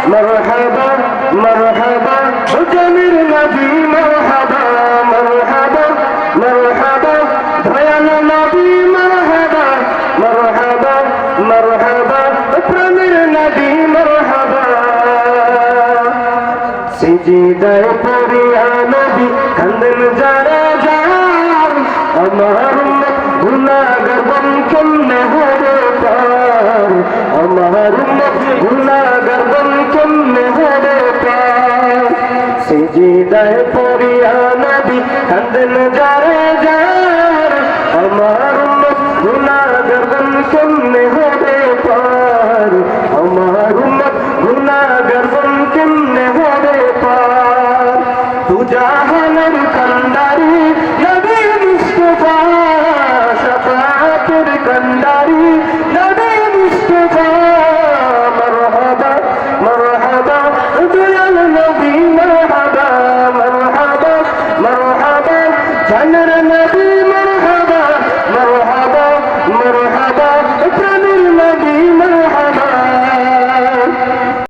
مرحبا مرحبا جميل نبي مرحبا مرحبا مرحبا দয়াল নবী مرحبا مرحبا مرحبا প্রেমের নবী مرحبا সিজদায় পড়িয়া নবী কান্দেন যারা যার আমার উম্মত গুনাহগার বন কেমনে হবে পার আমার উম্মত গুনাহগার বন কেমনে হবে পার সিজদায় পড়িয়া নবী কান্দেন যারা যার আমার উম্মত গুনাহগার বন কেমনে হবে পার আমার উম্মত গুনাহগার বন কেমনে হবে পার তু জাহানের কান্ডারি নবী মুস্তাফা শাফাআতের কান্ডারি নবী মুস্তাফা মারহাবা মারহাবা দয়াল নবী মারহাবা মারহাবা মারহাবা জানের নবী